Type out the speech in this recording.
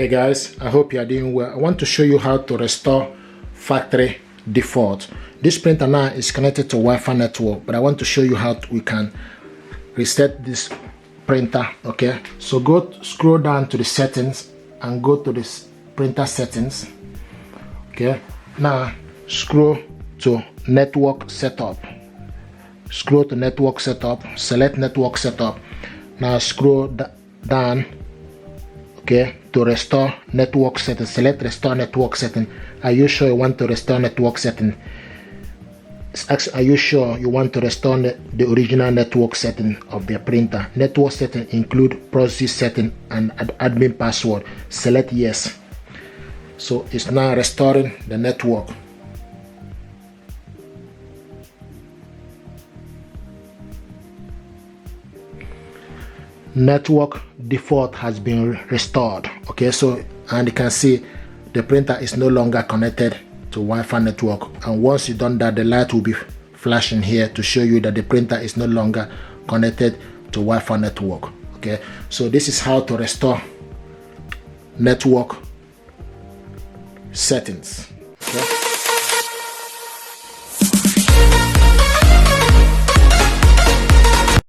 Hey guys, I hope you are doing well. I want to show you how to restore factory default. This printer now is connected to Wi-Fi network, but I want to show you how we can reset this printer. Okay, so scroll down to the settings and go to this printer settings. Okay, now scroll to network setup. Scroll to network setup, select network setup. Now scroll down, okay, to restore network setting. Select restore network setting. Are you sure you want to restore network setting? Are you sure you want to restore the original network setting of the printer? Network setting include proxy setting and admin password. Select yes. So it's now restoring the network. Network default has been restored. Okay, so and you can see the printer is no longer connected to Wi-Fi network, and once you've done that, the light will be flashing here to show you that the printer is no longer connected to Wi-Fi network. Okay, so this is how to restore network settings. Okay.